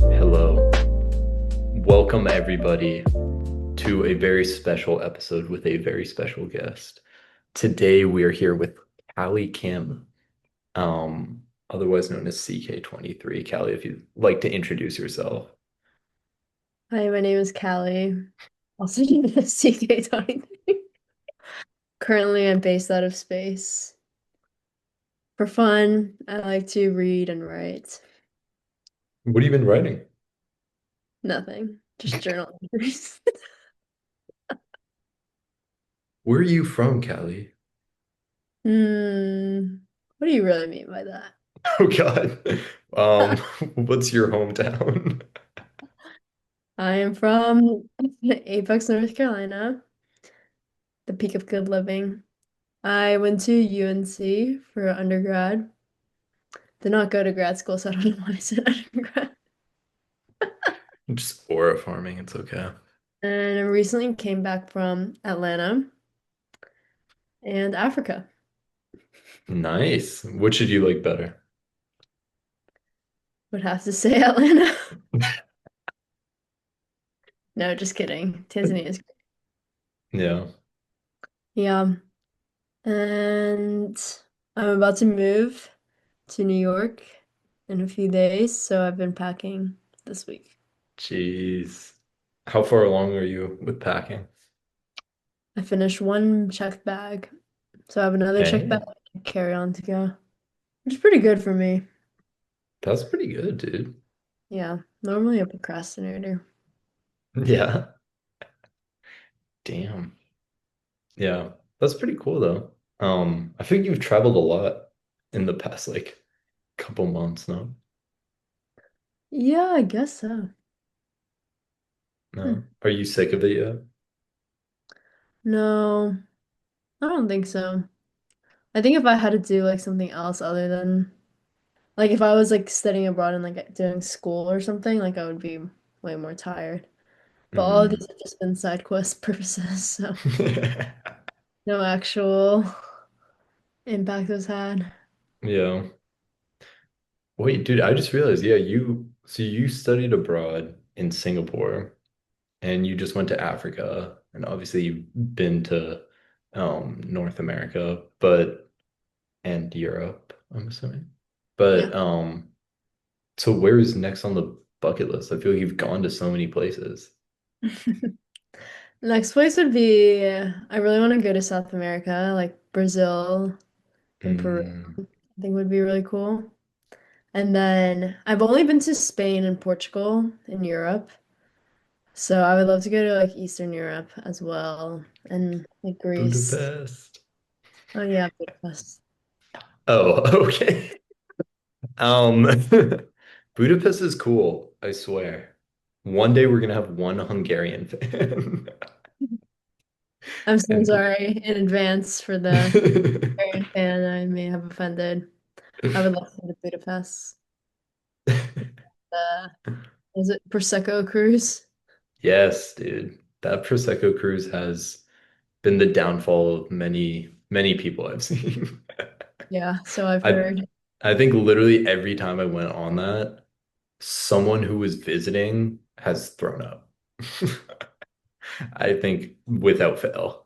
Hello. Welcome, everybody, to a very special episode with a very special guest. Today, we are here with Callie Kim, otherwise known as CK23. Callie, if you'd like to introduce yourself. Hi, my name is Callie, also known as CK23. Currently, I'm based out of space. For fun, I like to read and write. What have you been writing? Nothing, just journal entries. Where are you from, Callie? What do you really mean by that? Oh, God. Um, what's your hometown? I am from Apex, North Carolina, the peak of good living. I went to UNC for undergrad. Did not go to grad school, so I don't know why I said undergrad. Just aura farming. It's okay. And I recently came back from Atlanta and Africa. Nice. What should you like better? Would have to say Atlanta. No, just kidding. Tanzania is great. Yeah. Yeah. And I'm about to move to New York in a few days, so I've been packing this week. Jeez. How far along are you with packing? I finished one check bag, so I have another check bag Hey, to carry on to go, which is pretty good for me. that's pretty good, dude. Yeah, normally a procrastinator. Yeah. Damn. Yeah. That's pretty cool though. I think you've traveled a lot in the past like couple months, no? Yeah, I guess so. Hmm. No. Are you sick of it yet? No, I don't think so. I think if I had to do like something else other than like if I was like studying abroad and like doing school or something, like I would be way more tired. But all of Hmm. these have just been side quest purposes, so no actual impact was had. Yeah. Wait, dude, I just realized, yeah, you studied abroad in Singapore and you just went to Africa and obviously you've been to North America, but and Europe, I'm assuming. Yeah. But so where is next on the bucket list? I feel like you've gone to so many places. Next place would be I really want to go to South America, like Brazil and Peru. Mm, I think would be really cool. And then I've only been to Spain and Portugal in Europe. So I would love to go to like Eastern Europe as well and like Greece. Budapest. Oh yeah, Budapest. Oh, okay. Um, Budapest is cool, I swear. One day we're gonna have one Hungarian fan. I'm so And sorry in advance for the Hungarian fan I may have offended. I would love to go to Budapest. Uh, is it Prosecco cruise? yes, dude. That Prosecco cruise has been the downfall of many, many people I've seen. Yeah, so I've I heard. I think literally every time I went on that, someone who was visiting has thrown up. I think without fail.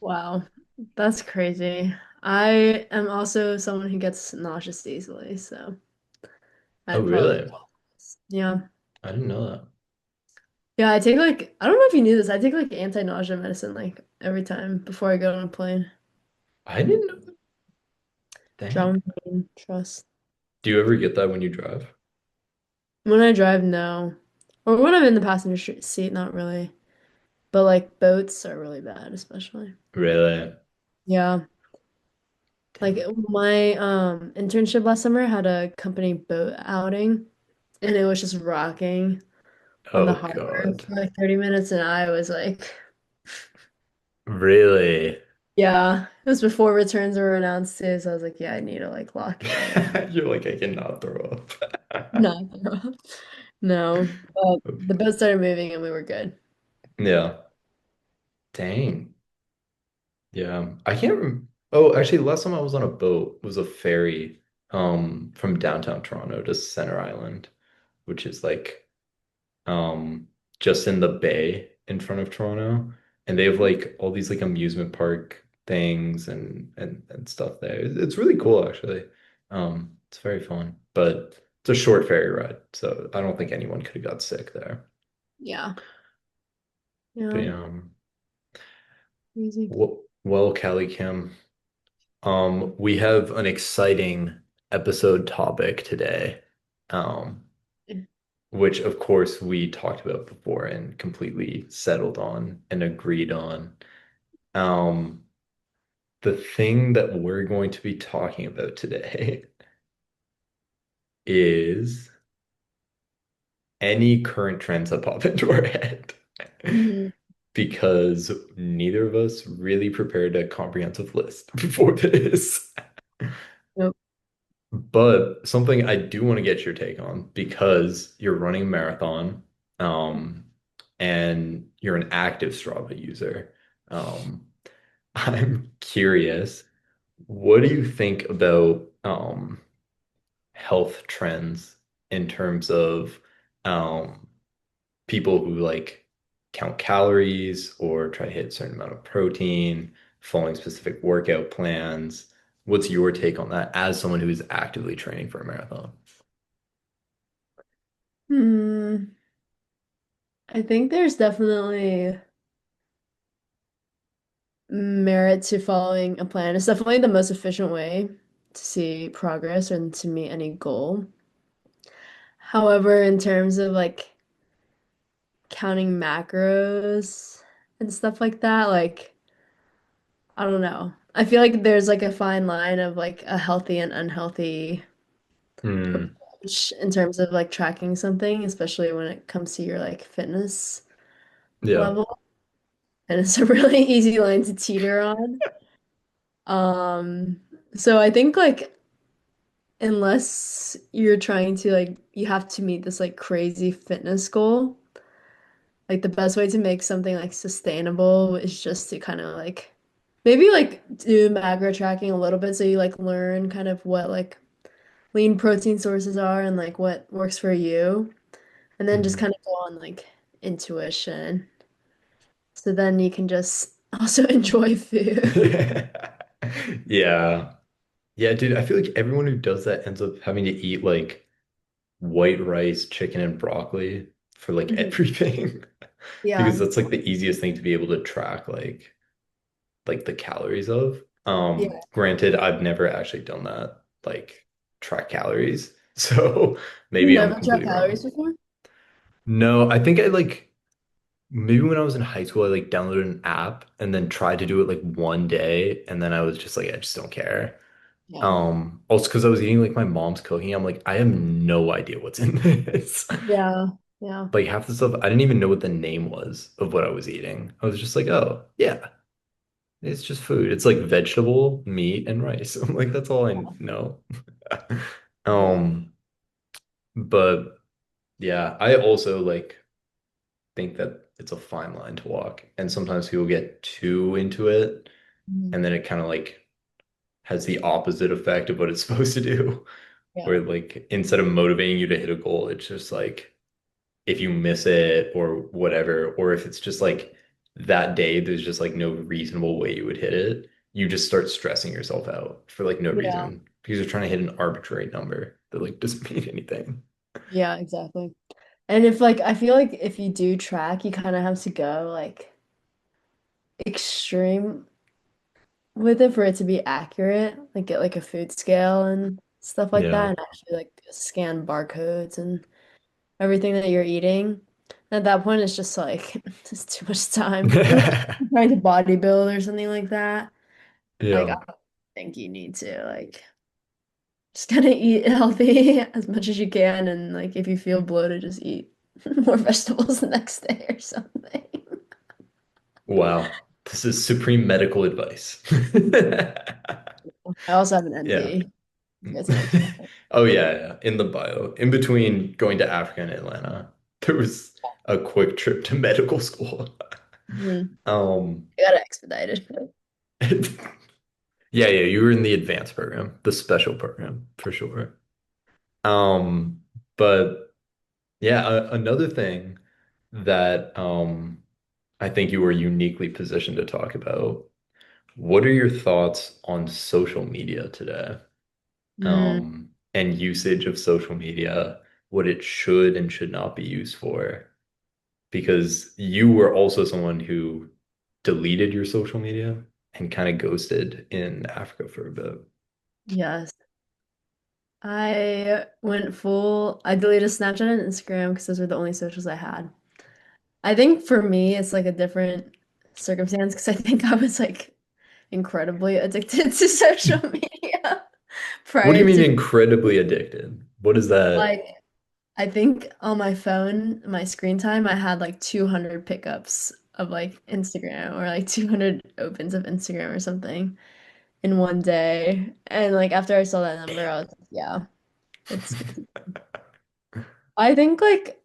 Wow, that's crazy. I am also someone who gets nauseous easily, so Oh, I'd probably, really? yeah. I didn't know that. Yeah, I take like, I don't know if you knew this, I take like anti-nausea medicine like every time before I get on a plane. I didn't know that. Dang. Dramamine, trust. Do you ever get that when you drive? When I drive, no. Or when I'm in the passenger seat, not really. But like boats are really bad, especially. Really? Yeah. Like Dang. my internship last summer had a company boat outing and it was just rocking on the Oh harbor God. for like 30 minutes and I was like, Really? yeah, it was before returns were announced too, so I was like, yeah, I need to like lock in. You're like, I cannot throw up. No, no. But the boat started moving and we were good. Yeah. Dang. Yeah, I can't rem Oh, actually, the last time I was on a boat was a ferry from downtown Toronto to Center Island, which is like um just in the bay in front of Toronto. And they have like all these like amusement park things and stuff there. It's really cool actually. It's very fun, but it's a short ferry ride, so I don't think anyone could have got sick there. Yeah. But Yeah. Easy. well, Callie Kim. We have an exciting episode topic today, um, which of course we talked about before and completely settled on and agreed on. Um, the thing that we're going to be talking about today is any current trends that pop into our head. Mhm. Because neither of us really prepared a comprehensive list before this. Yep. But something I do want to get your take on because you're running a marathon, um, and you're an active Strava user. Um, I'm curious, what do you think about health trends in terms of um, people who like count calories or try to hit a certain amount of protein, following specific workout plans? What's your take on that as someone who is actively training for a marathon? Hmm. I think there's definitely merit to following a plan. It's definitely the most efficient way to see progress and to meet any goal. However, in terms of like counting macros and stuff like that, like I don't know. I feel like there's like a fine line of like a healthy and unhealthy Hmm. approach in terms of like tracking something, especially when it comes to your like fitness Yeah. level. And it's a really easy line to teeter on. Um, so I think like unless you're trying to like you have to meet this like crazy fitness goal, like the best way to make something like sustainable is just to kind of like maybe like do macro tracking a little bit so you like learn kind of what like lean protein sources are and like what works for you and then just Mhm. kind of go on like intuition. So then you can just also enjoy food. Yeah. Yeah, dude, I feel like everyone who does that ends up having to eat like white rice, chicken, and broccoli for like Mhm. everything. Yeah. Because that's like the easiest thing to be able to track like the calories of. Yeah. Granted, I've never actually done that, like track calories. So You maybe I'm never track completely calories wrong. before? No, I think I like maybe when I was in high school, I like downloaded an app and then tried to do it like one day, and then I was just like, I just don't care. Yeah. Also because I was eating like my mom's cooking, I'm like, I have no idea what's in this. Yeah. Yeah. Like half the stuff, I didn't even know what the name was of what I was eating. I was just like, oh, yeah, it's just food. It's like vegetable, meat, and rice. I'm like, that's all I know. Yeah. Um, but yeah, I also like think that it's a fine line to walk. And sometimes people get too into it, Mhm. and then it kind of like has the opposite effect of what it's supposed to do. Yeah. Where like instead of motivating you to hit a goal, it's just like if you miss it or whatever, or if it's just like that day, there's just like no reasonable way you would hit it, you just start stressing yourself out for like no Yeah. reason because you're trying to hit an arbitrary number that like doesn't mean anything. Yeah, exactly. And if like I feel like if you do track, you kind of have to go like extreme with it for it to be accurate. Like get like a food scale and stuff like that Yeah. and actually like scan barcodes and everything that you're eating. At that point, it's just like it's too much time. Unless you're trying to bodybuild or something like that. Like I Yeah. don't think you need to like just kind of eat healthy as much as you can, and like if you feel bloated, just eat more vegetables the next day or something. Wow. This is supreme medical advice. I also have an Yeah. NP. You guys know. Oh yeah, yeah. In the bio. In between going to Africa and Atlanta, there was a quick trip to medical school. Mhm. Um, I got it expedited. Yeah, yeah, you were in the advanced program, the special program for sure. Um, but yeah, another thing that I think you were uniquely positioned to talk about. What are your thoughts on social media today? Mm, And usage of social media, what it should and should not be used for? Because you were also someone who deleted your social media and kind of ghosted in Africa for a bit. yes. I deleted Snapchat and Instagram because those were the only socials I had. I think for me, it's like a different circumstance because I think I was like incredibly addicted to social media What do you prior mean to incredibly addicted? What is that? like I think on my phone, my screen time, I had like 200 pickups of like Instagram or like 200 opens of Instagram or something in one day. And like after I saw that number, I was like, yeah, it's I think like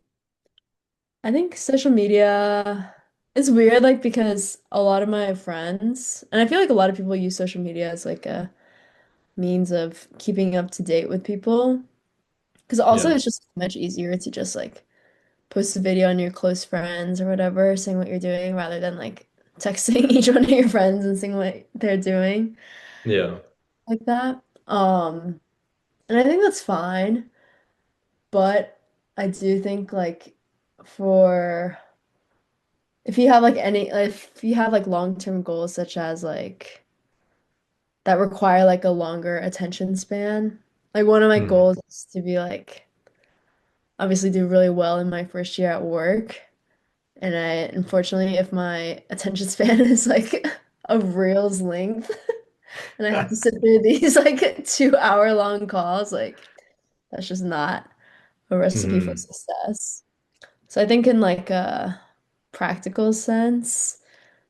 I think social media is weird like because a lot of my friends and I feel like a lot of people use social media as like a means of keeping up to date with people. Because also Yeah. it's just much easier to just like post a video on your close friends or whatever, saying what you're doing rather than like texting each one of your friends and seeing what they're doing Yeah. like that. And I think that's fine, but I do think like for if you have like any if you have like long-term goals such as like that require like a longer attention span, like one of my Mhm. goals is to be like obviously do really well in my first year at work. And I, unfortunately, if my attention span is like a reel's length and I have to sit through these like 2 hour long calls, like that's just not a recipe for Mhm. success. So I think in like a practical sense,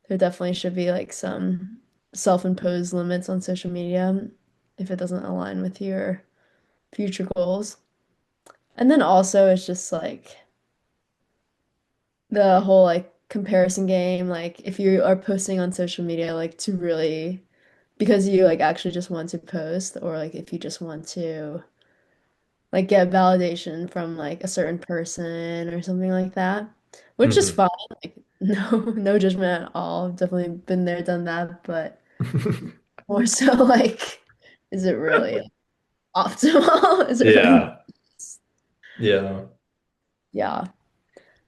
there definitely should be like some self-imposed limits on social media if it doesn't align with your future goals. And then also it's just like the whole like comparison game, like if you are posting on social media like to really because you like actually just want to post or like if you just want to like get validation from like a certain person or something like that, which is Mhm. fine. Like no judgment at all. I've definitely been there, done that, but more so like is it really optimal? Is it really Yeah. Yeah. yeah.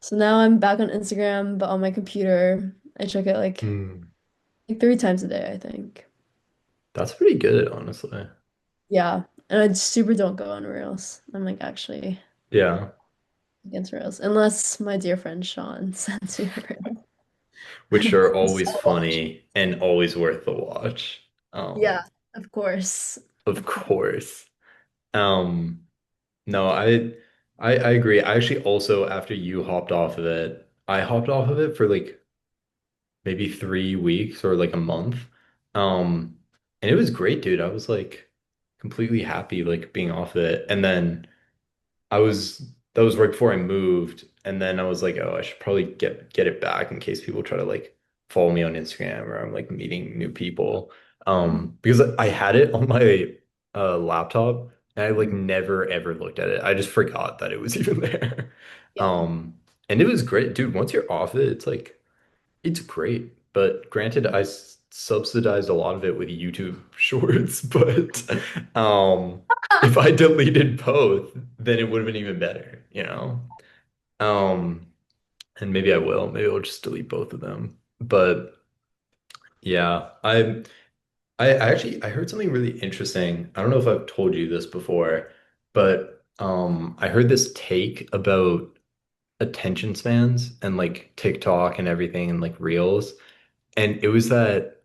So now I'm back on Instagram, but on my computer. I check it Hmm. like 3 times a day, I think. That's pretty good, honestly. Yeah. And I super don't go on Reels. I'm like actually Yeah. against Reels. Unless my dear friend Sean sends me a Reel. Which are So always watch. funny and always worth the watch. Yeah, of course. Of Of course. course. Um, no, I agree. I actually also, after you hopped off of it, I hopped off of it for like maybe 3 weeks or like a month. And it was great, dude. I was like completely happy like being off of it. And then I was that was right before I moved, and then I was like, oh, I should probably get it back in case people try to like follow me on Instagram or I'm like meeting new people. Because I had it on my laptop and I like never ever looked at it. I just forgot that it was even there. Yeah. Um, and it was great, dude. Once you're off it, it's like it's great. But granted, I subsidized a lot of it with YouTube Shorts, but if I deleted both, then it would have been even better, you know? Um, and maybe I will. Maybe I'll just delete both of them. But yeah, I actually I heard something really interesting. I don't know if I've told you this before, but I heard this take about attention spans and like TikTok and everything and like Reels. And it was that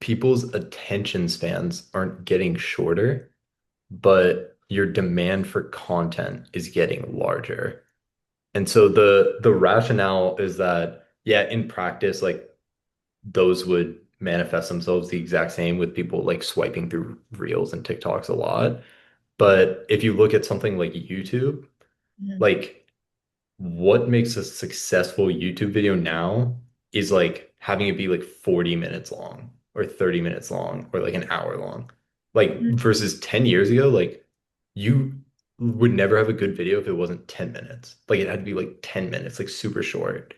people's attention spans aren't getting shorter, but your demand for content is getting larger. And so the rationale is that, yeah, in practice, like those would manifest themselves the exact same with people like swiping through Reels and TikToks a lot. But if you look at something like YouTube, Mhm. like what makes a successful YouTube video now is like having it be like 40 minutes long. or 30 minutes long or like an hour long. Like Mhm. versus 10 years ago, like you would never have a good video if it wasn't 10 minutes. Like it had to be like 10 minutes, like super short.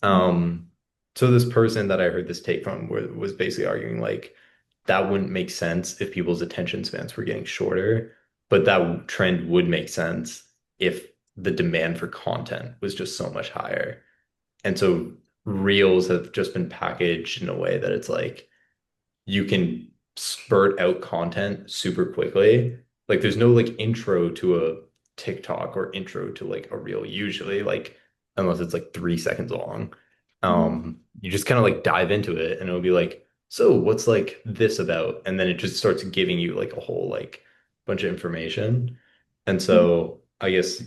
Mhm. Um, so this person that I heard this take from was basically arguing like that wouldn't make sense if people's attention spans were getting shorter, but that trend would make sense if the demand for content was just so much higher. And so reels have just been packaged in a way that it's like you can spurt out content super quickly. Like there's no like intro to a TikTok or intro to like a reel usually, like unless it's like 3 seconds long. Mhm. You just kind of like dive into it and it'll be like, so what's like this about? And then it just starts giving you like a whole like bunch of information. And Mhm. so I guess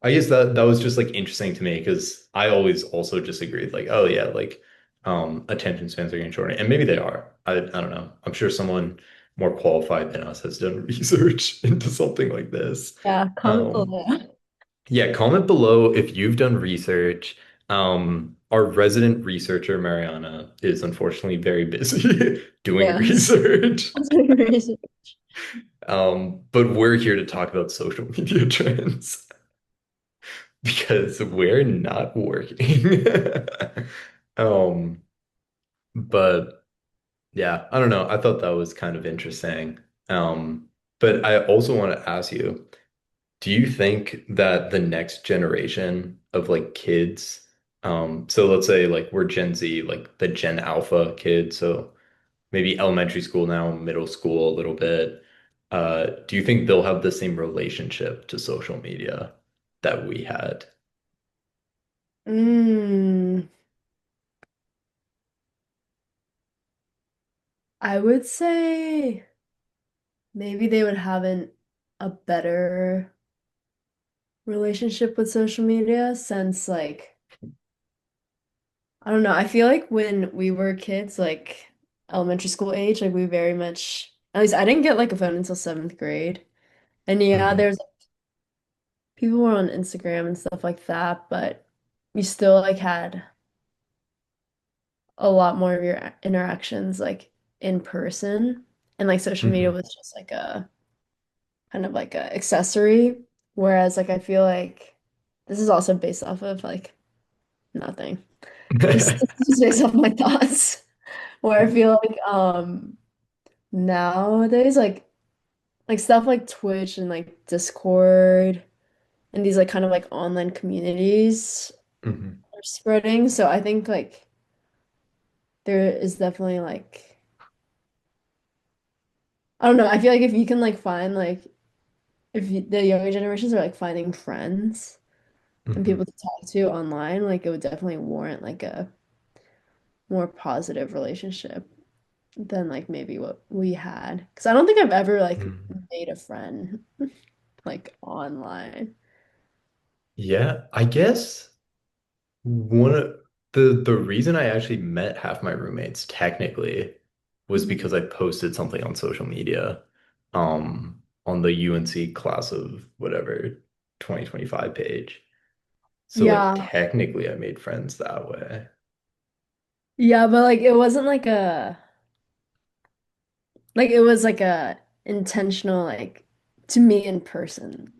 that was just like interesting to me because I always also just agreed like, oh yeah, like attention spans are getting shorter. And maybe they are. I don't know. I'm sure someone more qualified than us has done research into something like this. Yeah, comment Um below. yeah, comment below if you've done research. Our resident researcher, Mariana, is unfortunately very busy doing Yes. research. That's my reason. But we're here to talk about social media trends. Because we're not working. Um, but yeah, I don't know. I thought that was kind of interesting. But I also want to ask you, do you think that the next generation of like kids, so let's say like we're Gen Z, like the Gen Alpha kids, so maybe elementary school now, middle school a little bit, do you think they'll have the same relationship to social media that we had? Mm, I would say maybe they would have a better relationship with social media since like I don't know, I feel like when we were kids, like elementary school age, like we very much at least I didn't get like a phone until seventh grade. And yeah, Hmm. there's people were on Instagram and stuff like that, but you still like had a lot more of your interactions like in person. And like social media Hmm. was just like a kind of like a accessory. Whereas like I feel like this is also based off of like nothing. Just this is just based off my thoughts. Where I feel like nowadays like stuff like Twitch and like Discord and these like kind of like online communities Hmm. are spreading. So I think like there is definitely like I don't know. I feel like if you can like find like if you, the younger generations are like finding friends and Hmm. people to talk to online, like it would definitely warrant like a more positive relationship than like maybe what we had. Because I don't think I've ever like made a friend like online. Yeah, I guess one of the reason I actually met half my roommates technically was Mhm. because I posted something on social media, on the UNC class of whatever 2025 page. So like Yeah. technically I made friends that way. Yeah, but like it wasn't like it was like a intentional like to meet in person.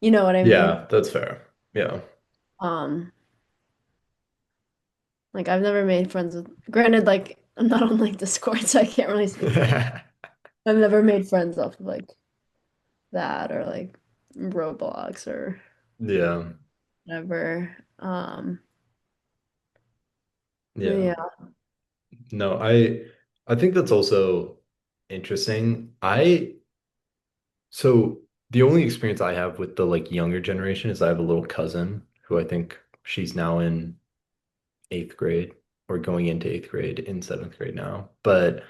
You know what I mean? Yeah, that's fair. Yeah. Um, like I've never made friends with granted, like I'm not on like Discord, so I can't really speak to that. I've never made friends off of like that or like Roblox or Yeah. whatever. Yeah. Yeah. No, I think that's also interesting. So the only experience I have with the like younger generation is I have a little cousin who I think she's now in eighth grade or going into eighth grade in seventh grade now. But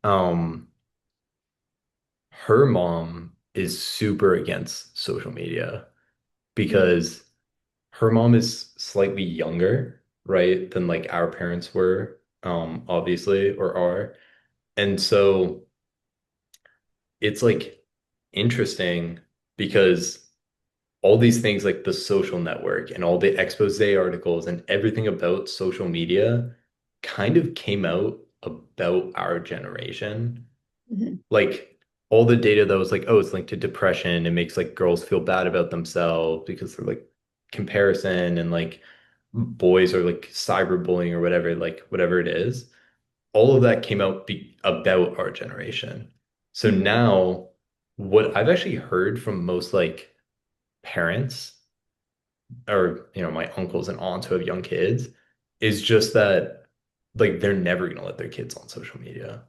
um her mom is super against social media Mm. because her mom is slightly younger, right, than like our parents were, obviously, or are. And so it's like interesting because all these things like the social network and all the expose articles and everything about social media kind of came out about our generation. Mhm. Like all the data that was like, oh, it's linked to depression. It makes like girls feel bad about themselves because they're like comparison and like boys are like cyberbullying or whatever, like whatever it is. All of that came out about our generation. So Mhm. now, what I've actually heard from most like parents or my uncles and aunts who have young kids is just that like they're never gonna let their kids on social media.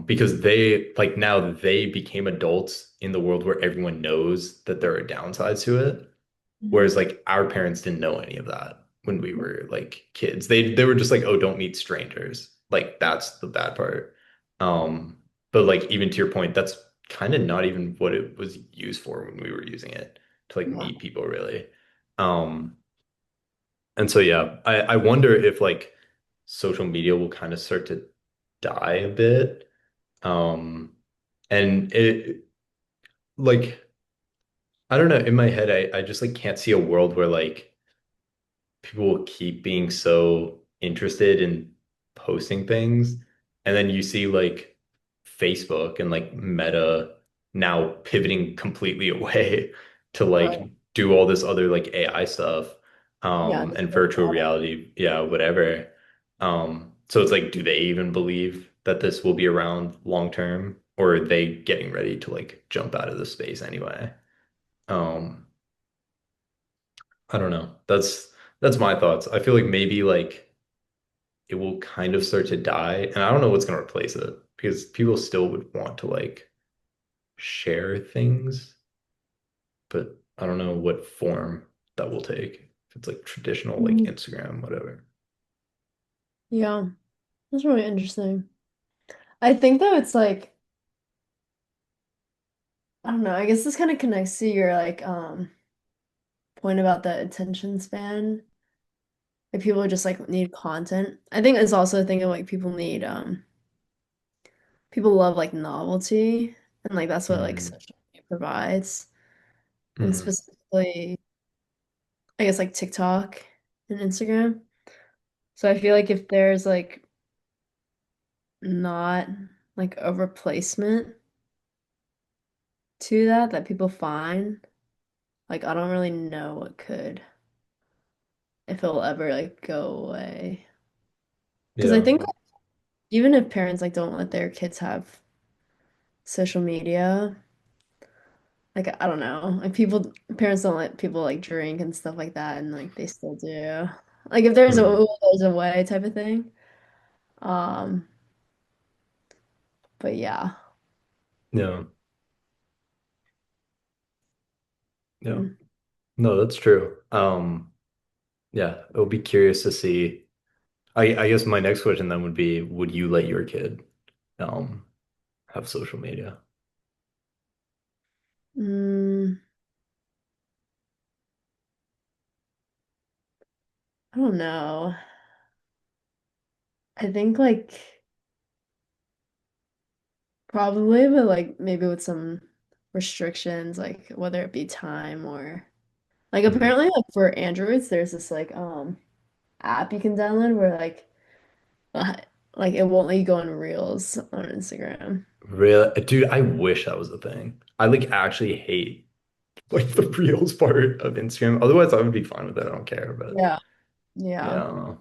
Because they like now they became adults in the world where everyone knows that there are downsides to it. Whereas Mhm. like our parents didn't know any of that when we were like kids. They were just like, oh, don't meet strangers. Like that's the bad part. Um, but like even to your point, that's kind of not even what it was used for when we were using it to like Yeah. meet people really. Um, and so yeah, I wonder if like social media will kind of start to die a bit. Um, and it like I don't know, in my head, I just like can't see a world where like people will keep being so interested in posting things. And then you see like Facebook and like Meta now pivoting completely away to like Right. do all this other like AI stuff, Yeah. Just and like virtual reality, yeah, whatever. So it's like, do they even believe that this will be around long term, or are they getting ready to like jump out of the space anyway? Um, I don't know. That's my thoughts. I feel like maybe like it will kind of start to die, and I don't know what's going to replace it because people still would want to like share things, but I don't know what form that will take. If it's like traditional like Mhm. Instagram, whatever. Yeah. That's really interesting. I think though it's like I don't know, I guess this kind of connects to your like point about the attention span. Like people just like need content. I think it's also a thing of like people love like novelty and like that's what like Mm, social media provides. And mhm. specifically I guess like TikTok and Instagram. So I feel like if there's like not like a replacement to that people find, like I don't really know what could if it'll ever like go away. Because I Yeah. think even if parents like don't let their kids have social media, like I don't know, like people parents don't let people like drink and stuff like that, and like they still do. Like if there's a Mm, will, there's a way type of thing. Um, but yeah. yeah. Yeah. Mm. No, that's true. Yeah, it'll be curious to see. I guess my next question then would be, would you let your kid um have social media? Mm, I don't know. I think like probably, but like maybe with some restrictions, like whether it be time or like Mhm. apparently like for Androids, there's this like app you can download where uh, like it won't let you go on Reels on Instagram. Really, dude, I wish that was a thing. I like actually hate like the Reels part of Instagram. Otherwise, I would be fine with it. I don't care. But Yeah. yeah, I Yeah. don't know.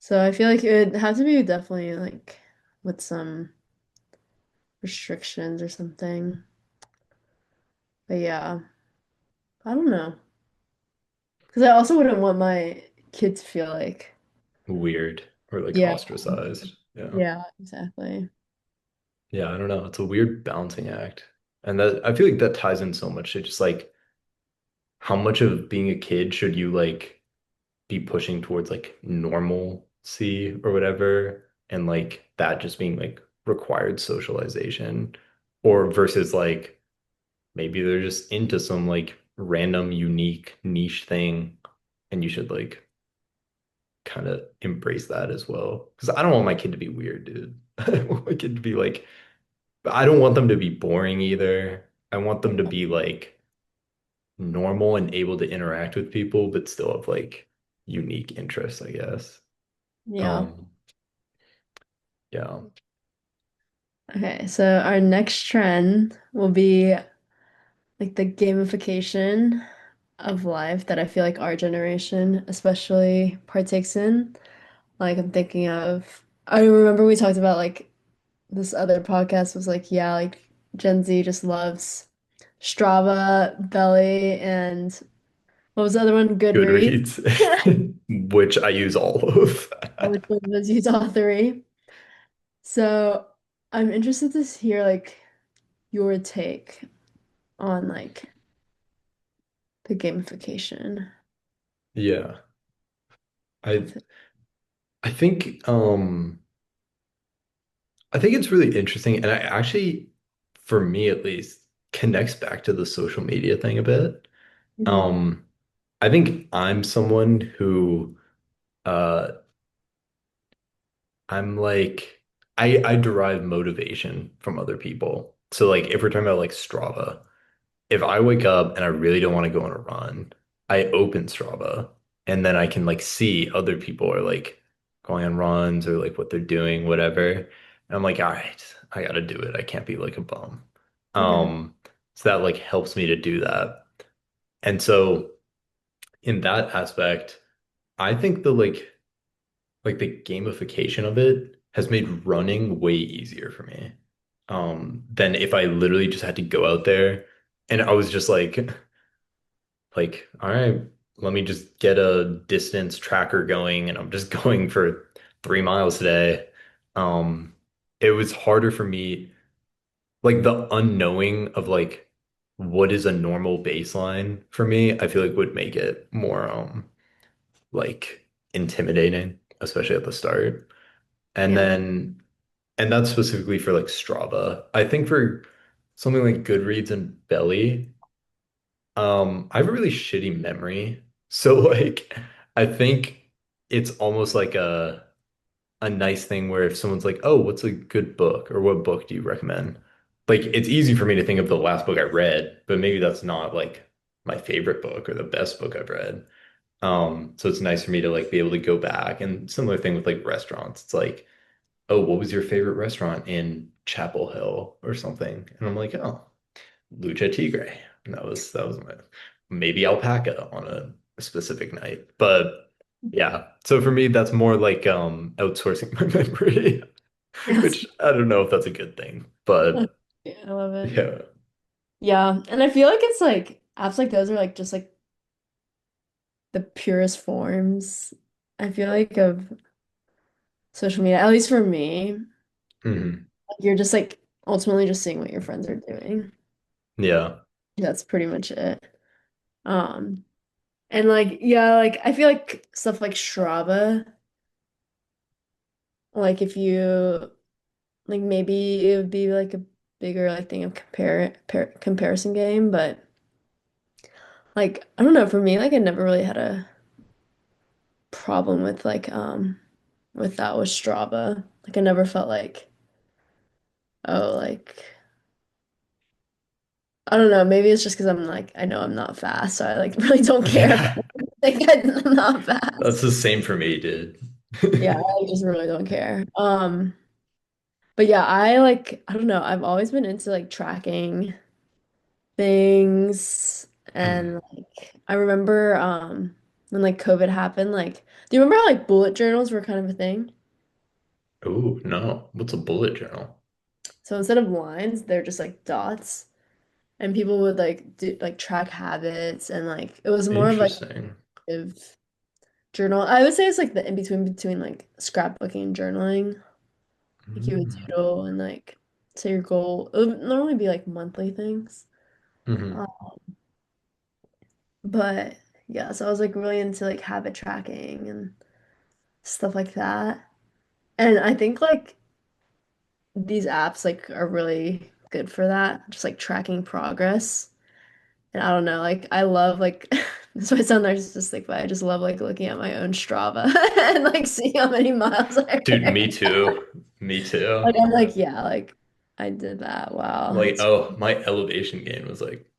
So I feel like it would have to be definitely like with some restrictions or something. But yeah, I don't know. Because I also wouldn't want my kid to feel like, Weird or like yeah, ostracized. Yeah. yeah, exactly. Yeah, I don't know. It's a weird balancing act. And that I feel like that ties in so much to just like how much of being a kid should you like be pushing towards like normalcy or whatever, and like that just being like required socialization, or versus like maybe they're just into some like random unique niche thing and you should like kind of embrace that as well. Because I don't want my kid to be weird, dude. I don't want my kid to be like, I don't want them to be boring either. I want them to be like normal and able to interact with people, but still have like unique interests, I guess. Yeah. Um, Yeah. Okay, so our next trend will be like the gamification of life that I feel like our generation especially partakes in. Like I'm thinking of, I remember we talked about like this other podcast was like, yeah, like Gen Z just loves Strava, Belly, and what was the other one? Goodreads. Goodreads, which I use all of. Which one of us use all three? So I'm interested to hear like your take on like the gamification Yeah. I of it. I think I think it's really interesting, and I actually, for me at least, connects back to the social media thing a bit. Mhm. Um, I think I'm someone who uh I'm like I derive motivation from other people. So like if we're talking about like Strava, if I wake up and I really don't want to go on a run, I open Strava and then I can like see other people are like going on runs or like what they're doing, whatever. And I'm like, all right, I gotta do it. I can't be like a bum. Mhm. So that like helps me to do that. And so in that aspect, I think the like the gamification of it has made running way easier for me. Than if I literally just had to go out there and I was just like, all right, let me just get a distance tracker going and I'm just going for 3 miles today. Um, it was harder for me, like the unknowing of like what is a normal baseline for me, I feel like would make it more like intimidating, especially at the start. And Yeah. then and that's specifically for like Strava. I think for something like Goodreads and Belly, I have a really shitty memory. So like I think it's almost like a nice thing where if someone's like, "Oh, what's a good book?" or "What book do you recommend?" Like it's easy for me to think of the last book I read, but maybe that's not like my favorite book or the best book I've read. So it's nice for me to like be able to go back and similar thing with like restaurants. It's like, "Oh, what was your favorite restaurant in Chapel Hill or something?" And I'm like, "Oh, Lucha Tigre." And that was my maybe alpaca on a specific night. But yeah, so for me, that's more like outsourcing my memory, Yes. which I don't know if that's a good thing, but Yeah, I love it. yeah. Yeah, and I feel like it's like apps like those are like just like the purest forms, I feel like, of social media, at least for me. Mhm. You're just like ultimately just seeing what your friends are doing. Yeah. That's pretty much it. Um, and like yeah, like I feel like stuff like Strava, like if you like maybe it would be like a bigger like thing of comparison game, but like I don't know, for me, like I never really had a problem with that with Strava. Like I never felt like, oh, like I don't know, maybe it's just because I'm like I know I'm not fast, so I like really don't care if Yeah. I think I'm not That's fast. the same for me, dude. Yeah, I just really don't care. But yeah, I don't know, I've always been into like tracking things and Mhm. like I remember when like COVID happened, like do you remember how like bullet journals were kind of a thing? Oh, no. What's a bullet journal? So instead of lines, they're just like dots. And people would like do like track habits and like it was more of like Interesting. a journal. I would say it's like the in between like scrapbooking and journaling. Like you would Mm. doodle and like say your goal. It would normally be like monthly things. Mhm. Uh, but yeah, so I was like really into like habit tracking and stuff like that. And I think like these apps like are really good for that, just like tracking progress. And I don't know, like I love like this might sound narcissistic, but I just love like looking at my own Strava and like seeing how many miles I Dude, me ran. too. Me too. Like I'm like, yeah, like I did that. Wow. Like, oh, my elevation gain was like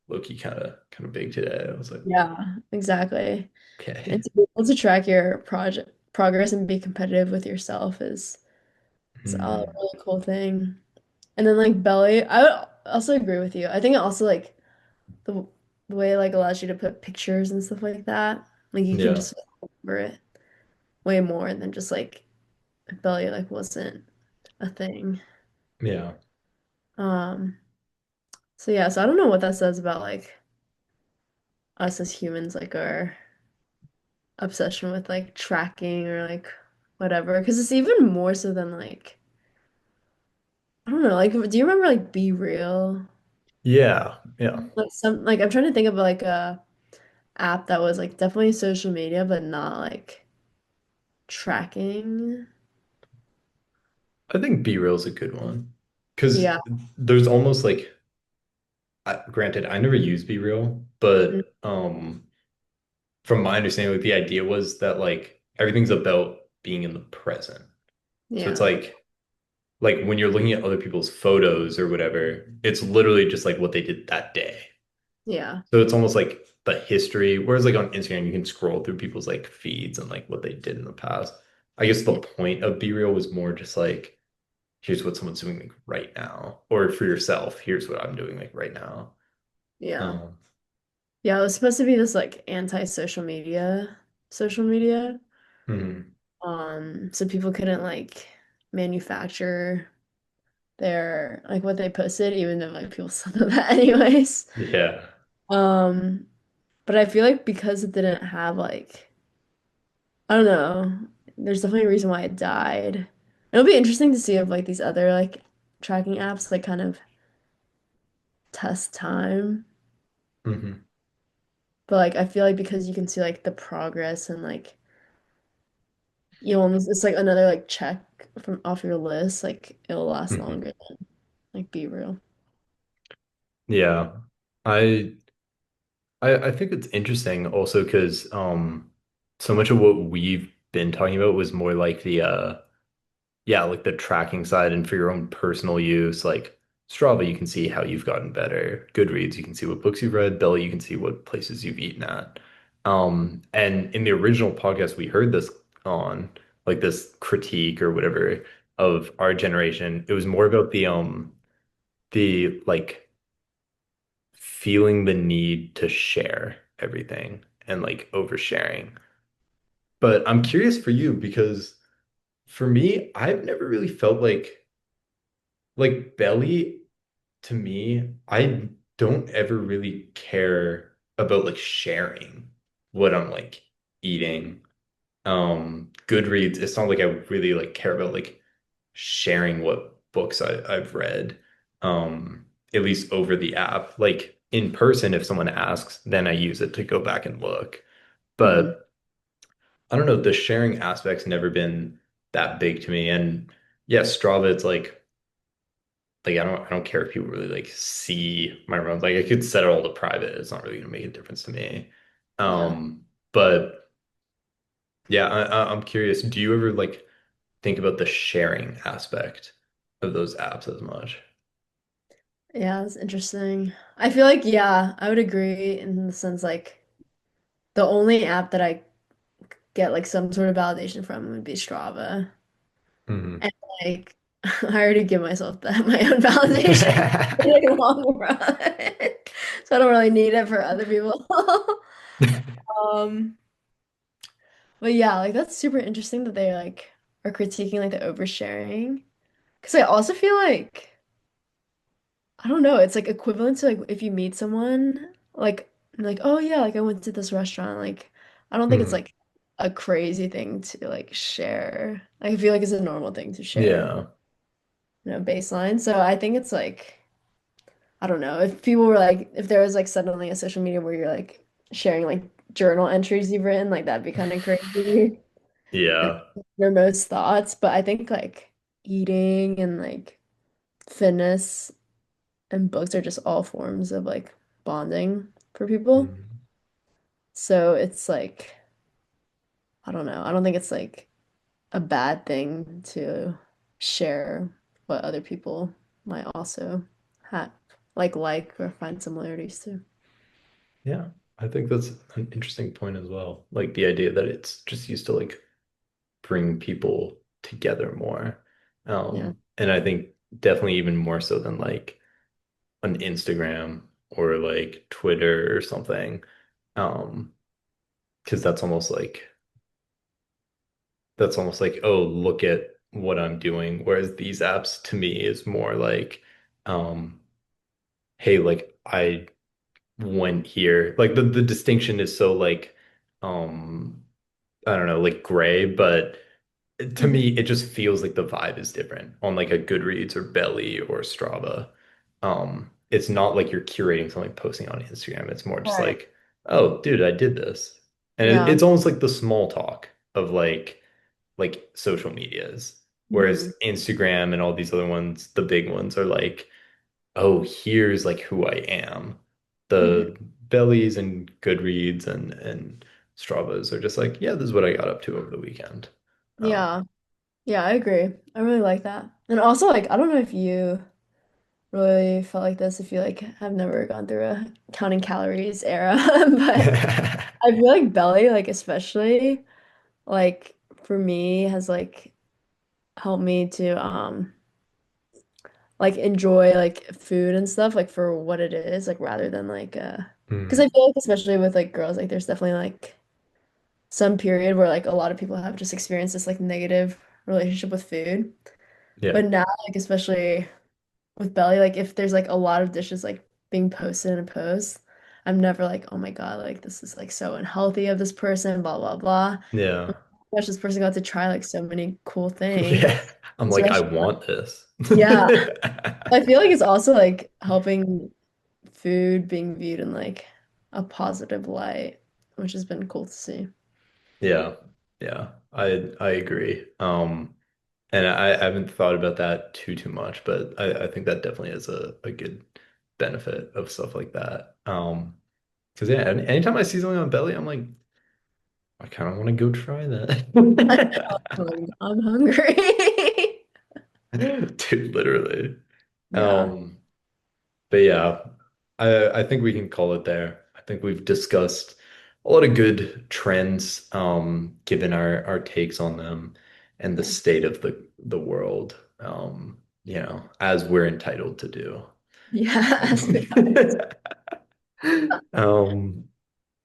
low-key kind of big today. I was like, Yeah, exactly. And okay. to be able to track your project progress and be competitive with yourself is It's a Mm. really cool thing. And then like belly, I would also agree with you. I think it also like the way it, like allows you to put pictures and stuff like that. Like you can Yeah. just remember it way more than just like belly like wasn't a thing. Yeah. Um, so yeah, so I don't know what that says about like us as humans, like our obsession with like tracking or like whatever. Because it's even more so than like I don't know, like do you remember like Be Real? Yeah. Yeah. Like some like I'm trying to think of like a app that was like definitely social media, but not like tracking. I think B Real's a good one. Because Yeah. there's almost like, granted, I never used B Real, Mm, but from my understanding, like the idea was that like everything's about being in the present. So it's yeah. like when you're looking at other people's photos or whatever, it's literally just like what they did that day. Yeah. So it's almost like the history, whereas like on Instagram, you can scroll through people's like feeds and like what they did in the past. I guess the Yeah. point of Be Real was more just like, here's what someone's doing like right now, or for yourself, here's what I'm doing like right now. Yeah. Um, Yeah, it was supposed to be this like anti-social media social media. mhm. So people couldn't like manufacture their like what they posted, even though like people still do that anyways. Yeah. Um, but I feel like because it didn't have like I don't know, there's definitely a reason why it died. It'll be interesting to see if like these other like tracking apps like kind of test time. Hmm. But like I feel like because you can see like the progress and like you almost it's like another like check from off your list, like it'll last Hmm. longer than like Be Real. Yeah. I I think it's interesting also because so much of what we've been talking about was more like the yeah, like the tracking side and for your own personal use, like Strava, you can see how you've gotten better. Goodreads, you can see what books you've read. Belly, you can see what places you've eaten at. And in the original podcast we heard this on, like this critique or whatever of our generation, it was more about the like feeling the need to share everything and like oversharing. But I'm curious for you because for me, I've never really felt like belly to me, I don't ever really care about like sharing what I'm like eating. Goodreads, it's not like I really like care about like sharing what books I've read. At least over the app. Like in person, if someone asks, then I use it to go back and look. Hmm. But I don't know, the sharing aspect's never been that big to me. And yeah, Strava, it's like I don't care if people really like see my runs. Like I could set it all to private. It's not really gonna make a difference to me. Yeah. But yeah, I'm curious. Do you ever like think about the sharing aspect of those apps as much? Yeah, that's interesting. I feel like yeah, I would agree in the sense like the only app that I get like some sort of validation from would be Strava. Hmm. And like I already give myself that my own validation in the long run. So I don't really need it for other people. Um, but yeah, like that's super interesting that they like are critiquing like the oversharing. Because I also feel I don't know, it's like equivalent to like if you meet someone like oh yeah, like I went to this restaurant, like I don't think it's Hmm. like a crazy thing to like share. Like, I feel like it's a normal thing to share, Yeah. baseline. So I think it's like I don't know, if people were like if there was like suddenly a social media where you're like sharing like journal entries you've written, like that'd be kind of crazy. And Yeah. their most thoughts, but I think like eating and like fitness and books are just all forms of like bonding for people. Mhm. So it's like, I don't know. I don't think it's like a bad thing to share what other people might also have like or find similarities to. Yeah. I think that's an interesting point as well. Like the idea that it's just used to like bring people together more. Yeah. And I think definitely even more so than like an Instagram or like Twitter or something. Um, because that's almost like, oh, look at what I'm doing. Whereas these apps to me is more like, um, hey, like I went here. Like the distinction is so like, um, I don't know, like gray, but to Mhm. me, it just feels like the vibe is different on like a Goodreads or Belly or Strava. It's not like you're curating something posting on Instagram. It's more just Right. like, oh, dude, I did this. And Yeah. it's almost like the small talk of like social medias. Hmm. Whereas Instagram and all these other ones, the big ones are like, oh, here's like who I am. Hmm. The Bellies and Goodreads and Stravas are just like, yeah, this is what I got up to over the weekend. Um, Yeah. Yeah, I agree. I really like that. And also, like, I don't know if you really felt like this, if you like have never gone through a counting calories era, but I feel like belly, like especially, like for me, has like helped me to like enjoy like food and stuff like for what it is, like rather than like because hmm. I feel like especially with like girls, like there's definitely like some period where like a lot of people have just experienced this like negative relationship with food. Yeah. But now, like especially with belly, like if there's like a lot of dishes like being posted in a post, I'm never like, oh my God, like this is like so unhealthy of this person, blah blah blah. Yeah. Gosh, this person got to try like so many cool things. Yeah. I'm This like, I restaurant. want this. Yeah. I feel like it's also like helping food being viewed in like a positive light, which has been cool to see. Yeah. Yeah. I agree. And I haven't thought about that too much, but I think that definitely is a good benefit of stuff like that. Because yeah, anytime I see something on Belly, I'm like, I kind of want to go try that. I'm hungry. Dude, literally. Yeah. Um, but yeah, I think we can call it there. I think we've discussed a lot of good trends, given our takes on them and the Yeah. state of the world, as we're entitled to do. Yes. Um,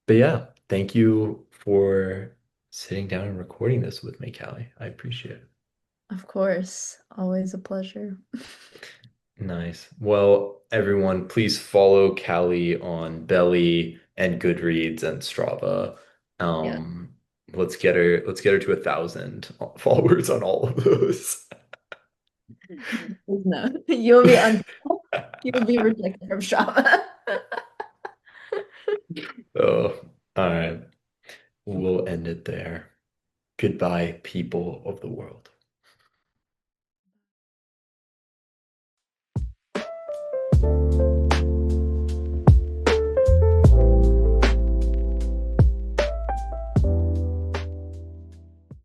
but yeah, thank you for sitting down and recording this with me, Callie. I appreciate it. Of course. Always a pleasure. Nice. Well, everyone, please follow Callie on Belly and Goodreads and Strava. Yeah. Um, let's get her to 1,000 followers on all of those. No. You'll be un you'll be rejected from Strava. Oh, all right. We'll end it there. Goodbye, people of the world.